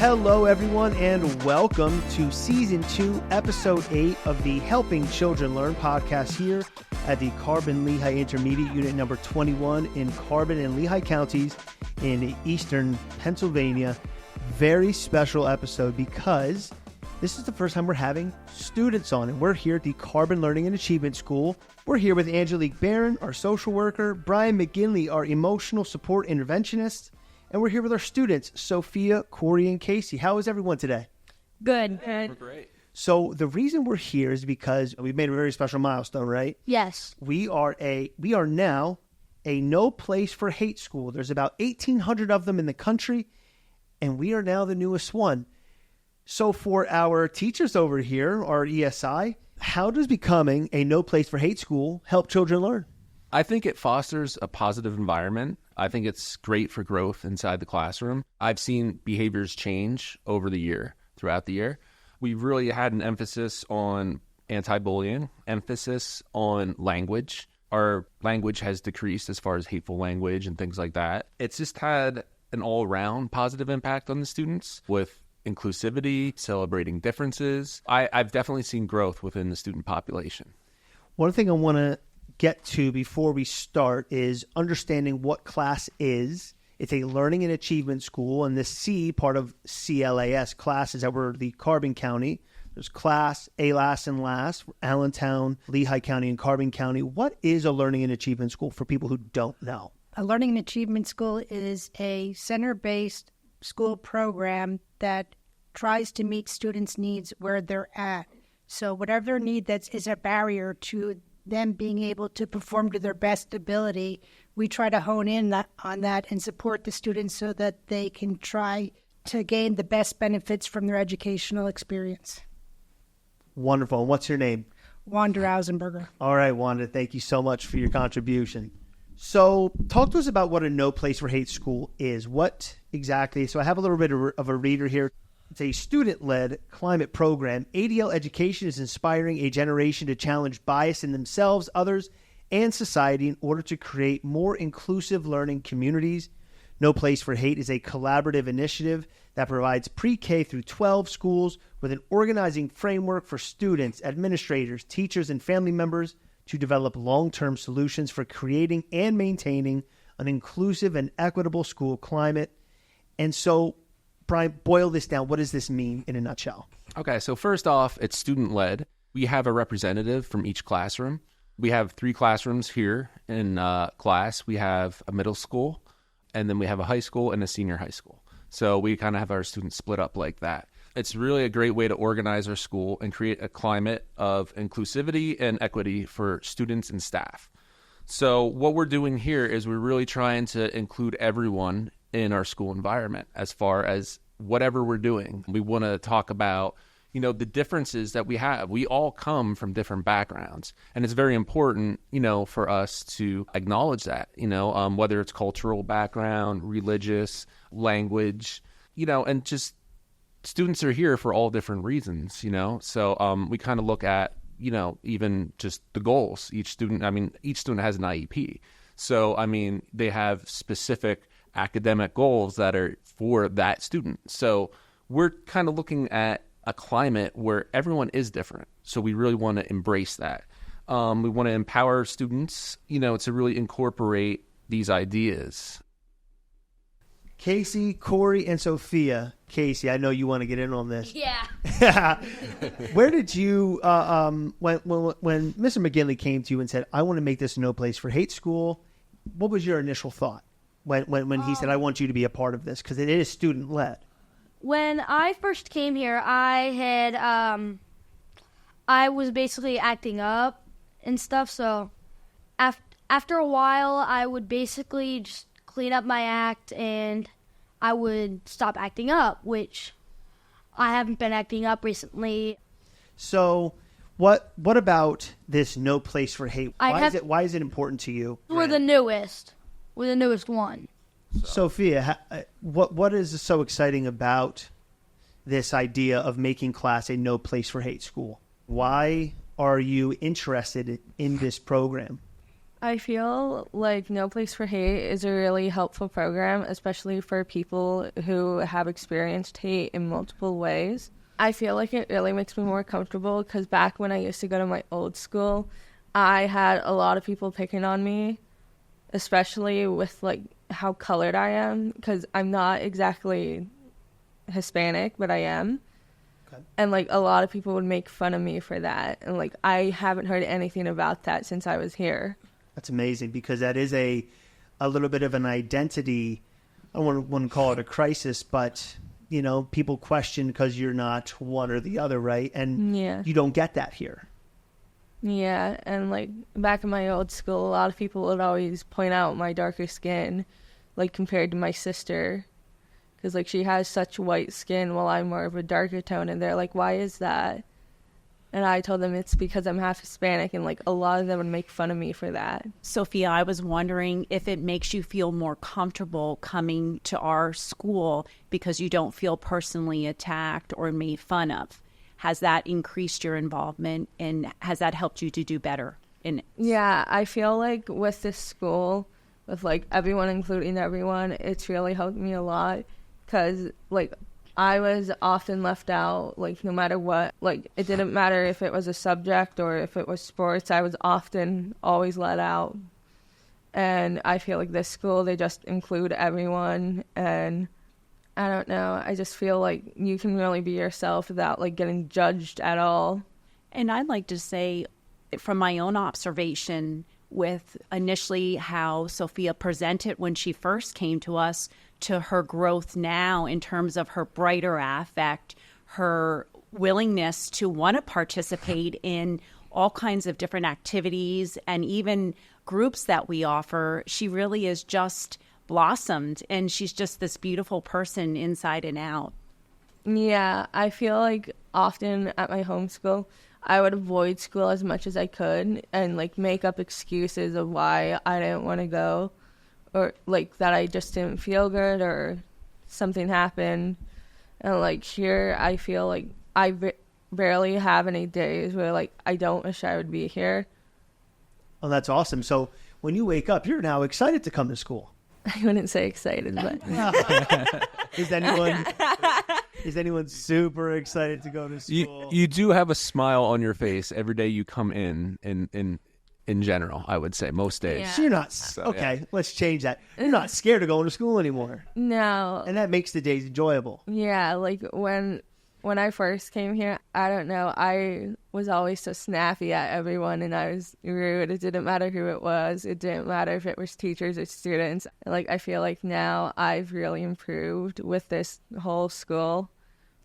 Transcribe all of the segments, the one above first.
Hello, everyone, and welcome to Season 2, Episode 8 of the Helping Children Learn podcast here at the Carbon-Lehigh Intermediate Unit number 21 in Carbon and Lehigh counties in eastern Pennsylvania. Very special episode because this is the first time we're having students on, and we're here at the Carbon Learning and Achievement School. We're here with Angelique Barron, our social worker, Brian McGinley, our emotional support interventionist, and we're here with our students, Sophia, Corey, and Casey. How is everyone today? Good. We're great. So the reason we're here is because we've made a very special milestone, right? Yes. We are now a no place for hate school. There's about 1,800 of them in the country, and we are now the newest one. So for our teachers over here, our ESI, how does becoming a no place for hate school help children learn? I think it fosters a positive environment. I think it's great for growth inside the classroom. I've seen behaviors change throughout the year. We've really had an emphasis on anti-bullying, emphasis on language. Our language has decreased as far as hateful language and things like that. It's just had an all-around positive impact on the students with inclusivity, celebrating differences. I've definitely seen growth within the student population. One thing I want to get to before we start is understanding what CLAS is. It's a learning and achievement school, and the C part of CLAS, CLAS, is that we're the Carbon County. There's CLAS, ALAS, and LAS, Allentown, Lehigh County, and Carbon County. What is a learning and achievement school for people who don't know? A learning and achievement school is a center-based school program that tries to meet students' needs where they're at. So whatever their need that is a barrier to them being able to perform to their best ability, we try to hone in on that and support the students so that they can try to gain the best benefits from their educational experience. Wonderful. And what's your name? Wanda Ausenberger. All right, Wanda, thank you so much for your contribution. So talk to us about what a no place for hate school is. What exactly? So I have a little bit of a reader here. It's a student-led climate program. ADL Education is inspiring a generation to challenge bias in themselves, others, and society in order to create more inclusive learning communities. No Place for Hate is a collaborative initiative that provides pre-K through 12 schools with an organizing framework for students, administrators, teachers, and family members to develop long-term solutions for creating and maintaining an inclusive and equitable school climate. And so, Brian, boil this down. What does this mean in a nutshell? Okay, so first off, it's student-led. We have a representative from each classroom. We have 3 classrooms here in CLAS. We have a middle school, and then we have a high school and a senior high school. So we kind of have our students split up like that. It's really a great way to organize our school and create a climate of inclusivity and equity for students and staff. So what we're doing here is we're really trying to include everyone in our school environment as far as whatever we're doing. We want to talk about, the differences that we have. We all come from different backgrounds, and it's very important, for us to acknowledge that, whether it's cultural background, religious, language, and just students are here for all different reasons, So we kind of look at, even just the goals. Each student has an IEP. So, they have specific academic goals that are for that student. So we're kind of looking at a climate where everyone is different. So we really want to embrace that. We want to empower students, to really incorporate these ideas. Casey, Corey, and Sophia. Casey, I know you want to get in on this. Yeah. Where did you, when Mr. McGinley came to you and said, I want to make this no place for hate school, what was your initial thought when he said, I want you to be a part of this? Because it is student-led. When I first came here, I was basically acting up and stuff. So after a while, I would basically just clean up my act and I would stop acting up, which I haven't been acting up recently. So what about this no place for hate? Why is it important to you? We're the newest one. Sophia, what is so exciting about this idea of making CLAS a no place for hate school? Why are you interested in this program? I feel like No Place for Hate is a really helpful program, especially for people who have experienced hate in multiple ways. I feel like it really makes me more comfortable because back when I used to go to my old school, I had a lot of people picking on me, especially with like how colored I am, because I'm not exactly Hispanic, but I am. Okay. And like a lot of people would make fun of me for that. And like I haven't heard anything about that since I was here. That's amazing, because that is a little bit of an identity. I wouldn't call it a crisis, but you know, people question because you're not one or the other, right? And you don't get that here. Yeah, and like back in my old school, a lot of people would always point out my darker skin, like compared to my sister, because like she has such white skin while I'm more of a darker tone, and they're like, "Why is that?" And I told them it's because I'm half Hispanic, and like a lot of them would make fun of me for that. Sophia, I was wondering if it makes you feel more comfortable coming to our school because you don't feel personally attacked or made fun of. Has that increased your involvement, and has that helped you to do better in it? Yeah, I feel like with this school, with like everyone including everyone, it's really helped me a lot, because like I was often left out, like no matter what. Like it didn't matter if it was a subject or if it was sports, I was often always let out. And I feel like this school, they just include everyone, and I don't know, I just feel like you can really be yourself without like getting judged at all. And I'd like to say, from my own observation with initially how Sophia presented when she first came to us, to her growth now in terms of her brighter affect, her willingness to want to participate in all kinds of different activities and even groups that we offer, she really is just blossomed, and she's just this beautiful person inside and out. Yeah, I feel like often at my homeschool, I would avoid school as much as I could and like make up excuses of why I didn't want to go, or like that I just didn't feel good or something happened. And like here, I feel like I barely have any days where like I don't wish I would be here. Oh, that's awesome. So when you wake up, you're now excited to come to school. I wouldn't say excited, but is anyone super excited to go to school? You do have a smile on your face every day you come in general, I would say, most days. Yeah. So you're not okay. Let's change that. You're not scared of going to school anymore. No. And that makes the days enjoyable. Yeah, like when I first came here, I don't know, I was always so snappy at everyone, and I was rude. It didn't matter who it was. It didn't matter if it was teachers or students. Like, I feel like now I've really improved with this whole school.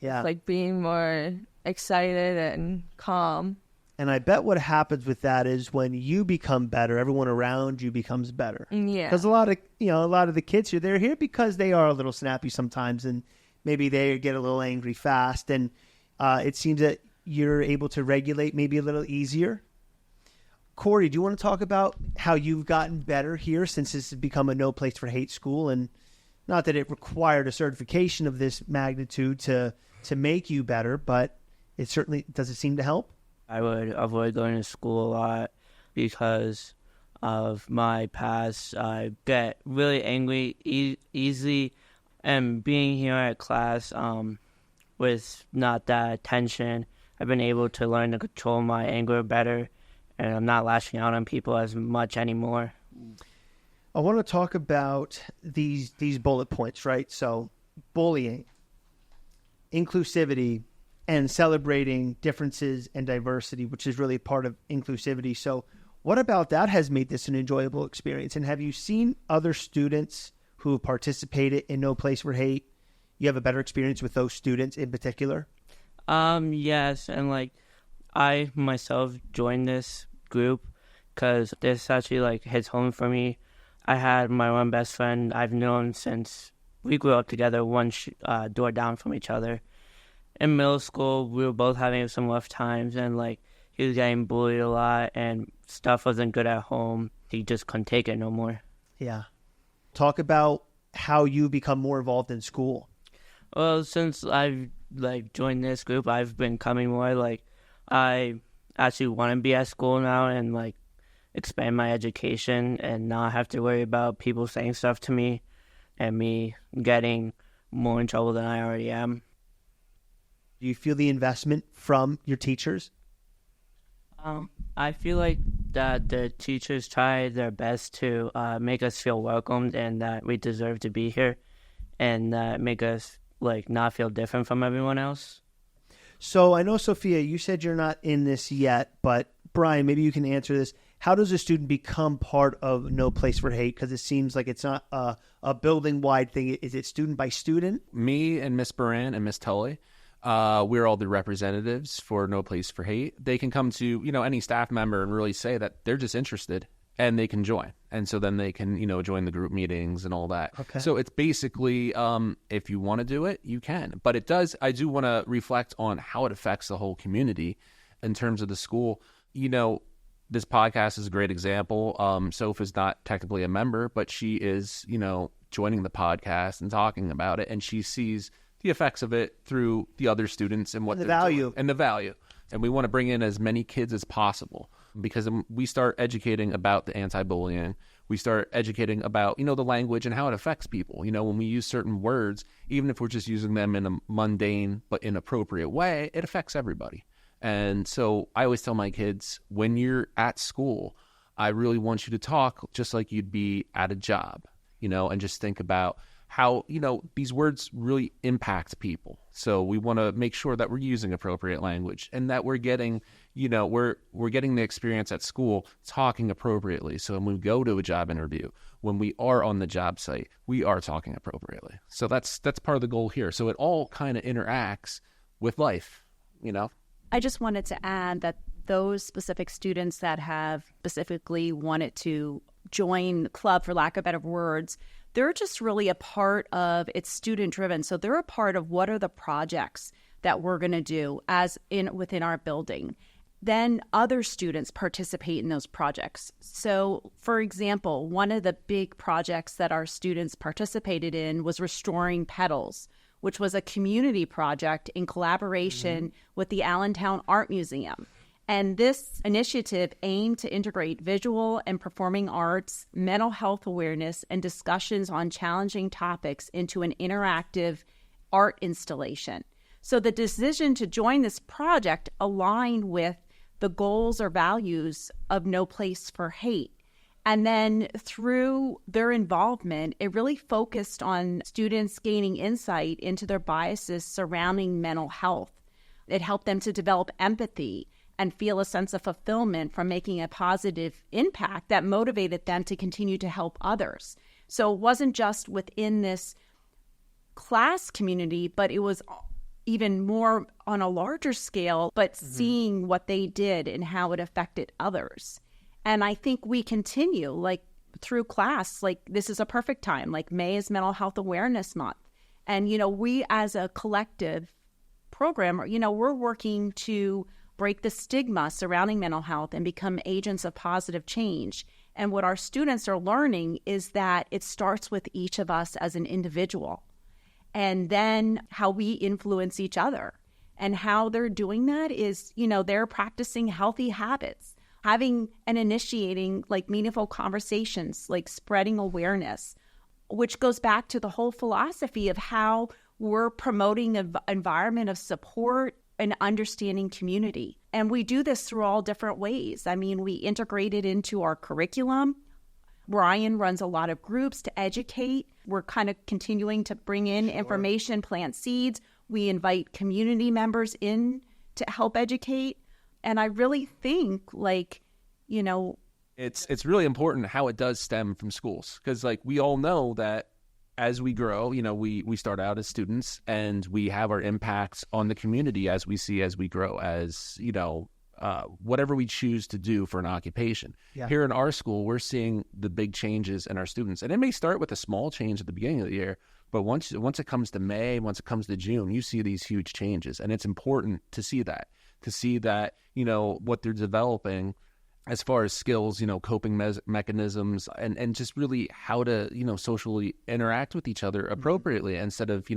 Yeah. Like being more excited and calm. And I bet what happens with that is when you become better, everyone around you becomes better. Yeah. Because a lot of the kids here, they're here because they are a little snappy sometimes, and maybe they get a little angry fast. And it seems that you're able to regulate maybe a little easier. Corey, do you want to talk about how you've gotten better here since this has become a No Place for Hate school? And not that it required a certification of this magnitude to make you better, but it certainly does it seem to help? I would avoid going to school a lot because of my past. I get really angry easily, and being here at class with not that attention, I've been able to learn to control my anger better, and I'm not lashing out on people as much anymore. I want to talk about these bullet points, right? So bullying, inclusivity, and celebrating differences and diversity, which is really part of inclusivity. So what about that has made this an enjoyable experience? And have you seen other students who have participated in No Place for Hate? You have a better experience with those students in particular? Yes, and like I myself joined this group because this actually like hits home for me. I had my one best friend I've known since we grew up together, one door down from each other. In middle school, we were both having some rough times, and like he was getting bullied a lot, and stuff wasn't good at home. He just couldn't take it no more. Yeah. Talk about how you become more involved in school. Well, since I've like joined this group, I've been coming more. Like I actually want to be at school now, and like expand my education and not have to worry about people saying stuff to me and me getting more in trouble than I already am. Do you feel the investment from your teachers? I feel like that the teachers try their best to make us feel welcomed and that we deserve to be here, and make us like not feel different from everyone else. So I know, Sophia, you said you're not in this yet, but Brian, maybe you can answer this. How does a student become part of No Place for Hate? Because it seems like it's not a building-wide thing. Is it student by student? Me and Miss Baran and Miss Tully, we're all the representatives for No Place for Hate. They can come to, any staff member and really say that they're just interested and they can join. And so then they can, join the group meetings and all that. Okay. So it's basically, if you want to do it, you can. But I do want to reflect on how it affects the whole community in terms of the school. This podcast is a great example. Soph is not technically a member, but she is, joining the podcast and talking about it. And she sees the effects of it through the other students and what the they're value. doing. And the value. And we want to bring in as many kids as possible, because we start educating about the anti-bullying. We start educating about, the language and how it affects people. When we use certain words, even if we're just using them in a mundane but inappropriate way, it affects everybody. And so I always tell my kids, when you're at school, I really want you to talk just like you'd be at a job, and just think about how, these words really impact people. So we want to make sure that we're using appropriate language and that we're getting, we're getting the experience at school talking appropriately. So when we go to a job interview, when we are on the job site, we are talking appropriately. So that's part of the goal here. So it all kind of interacts with life, I just wanted to add that those specific students that have specifically wanted to join the club, for lack of better words, they're just really a part of, it's student driven. So they're a part of what are the projects that we're going to do within our building. Then other students participate in those projects. So for example, one of the big projects that our students participated in was restoring petals, which was a community project in collaboration with the Allentown Art Museum. And this initiative aimed to integrate visual and performing arts, mental health awareness, and discussions on challenging topics into an interactive art installation. So the decision to join this project aligned with the goals or values of No Place for Hate. And then through their involvement, it really focused on students gaining insight into their biases surrounding mental health. It helped them to develop empathy and feel a sense of fulfillment from making a positive impact that motivated them to continue to help others. So it wasn't just within this class community, but it was even more on a larger scale, but seeing what they did and how it affected others. And I think we continue, through CLAS, this is a perfect time. May is Mental Health Awareness Month. And, we as a collective program, we're working to break the stigma surrounding mental health and become agents of positive change. And what our students are learning is that it starts with each of us as an individual, and then how we influence each other. And how they're doing that is, they're practicing healthy habits, having and initiating meaningful conversations, spreading awareness, which goes back to the whole philosophy of how we're promoting an environment of support and understanding community. And we do this through all different ways. I mean, we integrate it into our curriculum. Brian runs a lot of groups to educate. We're kind of continuing to bring in information, plant seeds. We invite community members in to help educate. And I really think it's really important how it does stem from schools, because we all know that as we grow, we start out as students and we have our impacts on the community as we grow, as whatever we choose to do for an occupation. Yeah. Here in our school, we're seeing the big changes in our students, and it may start with a small change at the beginning of the year, but once it comes to May, once it comes to June, you see these huge changes, and it's important to see that what they're developing as far as skills, coping mechanisms, and just really how to, socially interact with each other appropriately, instead of,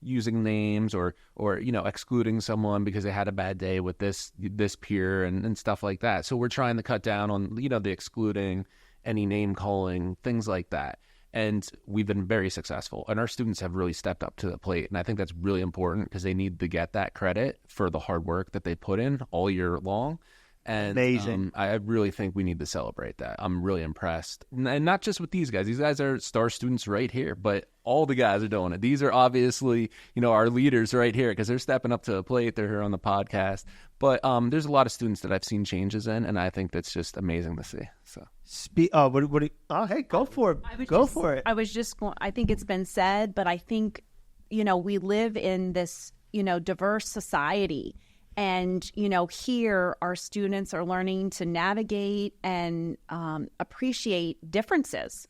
using names or excluding someone because they had a bad day with this peer and stuff like that. So we're trying to cut down on the excluding, any name calling, things like that. And we've been very successful, and our students have really stepped up to the plate. And I think that's really important because they need to get that credit for the hard work that they put in all year long. And amazing. I really think we need to celebrate that. I'm really impressed. And not just with these guys. These guys are star students right here, but all the guys are doing it. These are obviously, our leaders right here because they're stepping up to the plate. They're here on the podcast. But there's a lot of students that I've seen changes in, and I think that's just amazing to see. So, hey, go for it. Go for it. I was just going, I think it's been said, but I think, we live in this, diverse society. And, here our students are learning to navigate and appreciate differences,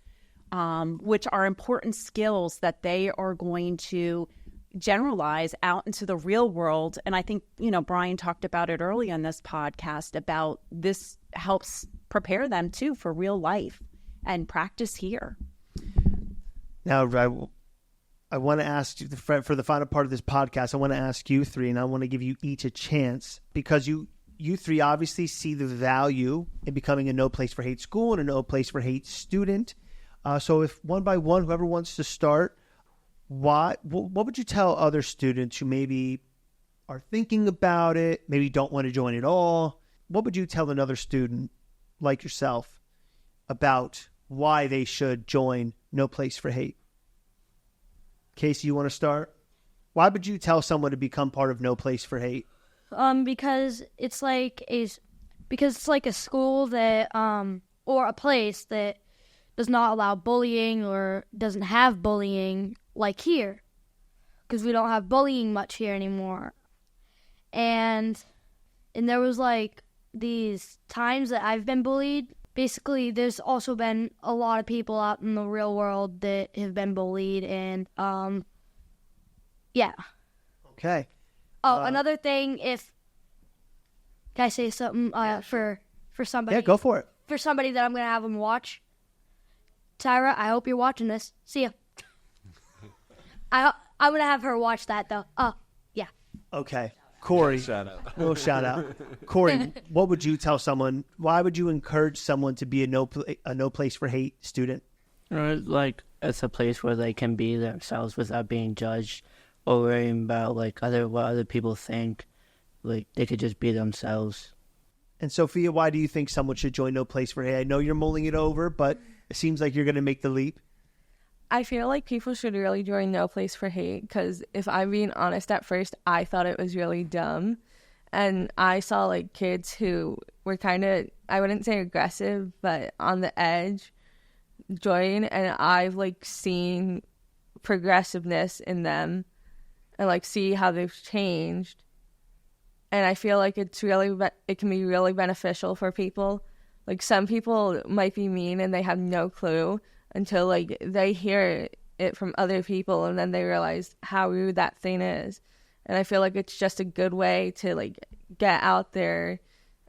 which are important skills that they are going to generalize out into the real world. And I think, Brian talked about it early on this podcast about this helps prepare them too for real life and practice here. Now, I want to ask you, for the final part of this podcast, I want to ask you three, and I want to give you each a chance because you three obviously see the value in becoming a No Place for Hate school and a No Place for Hate student. So if one by one, whoever wants to start, what would you tell other students who maybe are thinking about it, maybe don't want to join at all? What would you tell another student like yourself about why they should join No Place for Hate? Casey, you want to start? Why would you tell someone to become part of No Place for Hate? Because it's like a school that or a place that does not allow bullying or doesn't have bullying like here, because we don't have bullying much here anymore. And there was like these times that I've been bullied. Basically, there's also been a lot of people out in the real world that have been bullied, and yeah. Okay. Oh, another thing, can I say something for somebody? Yeah, go for it. For somebody that I'm gonna have them watch. Tyra, I hope you're watching this. See ya. I'm gonna have her watch that though. Yeah. Okay. Corey, little shout out. Corey, what would you tell someone? Why would you encourage someone to be a No Place for Hate student? Like, it's a place where they can be themselves without being judged or worrying about what other people think. Like, they could just be themselves. And Sophia, why do you think someone should join No Place for Hate? I know you're mulling it over, but it seems like you're going to make the leap. I feel like people should really join No Place for Hate because if I'm being honest, at first I thought it was really dumb. And I saw like kids who were kind of, I wouldn't say aggressive, but on the edge join. And I've like seen progressiveness in them and like see how they've changed. And I feel like it can be really beneficial for people. Like some people might be mean and they have no clue until like they hear it from other people and then they realize how rude that thing is. And I feel like it's just a good way to like get out there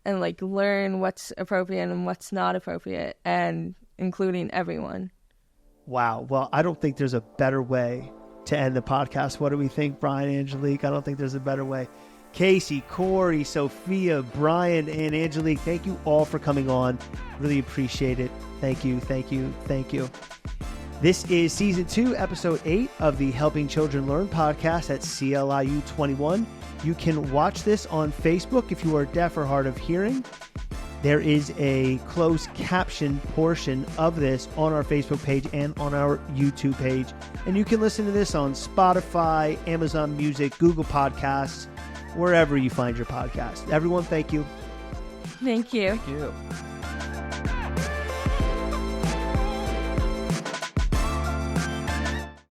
and like learn what's appropriate and what's not appropriate, and including everyone. Wow. Well, I don't think there's a better way to end the podcast. What do we think, Brian, Angelique? I don't think there's a better way. Casey, Corey, Sophia, Brian, and Angelique, thank you all for coming on. Really appreciate it. Thank you, thank you, thank you. This is Season 2, Episode 8 of the Helping Children Learn podcast at CLIU 21. You can watch this on Facebook if you are deaf or hard of hearing. There is a closed caption portion of this on our Facebook page and on our YouTube page. And you can listen to this on Spotify, Amazon Music, Google Podcasts, wherever you find your podcast. Everyone, thank you. Thank you. Thank you.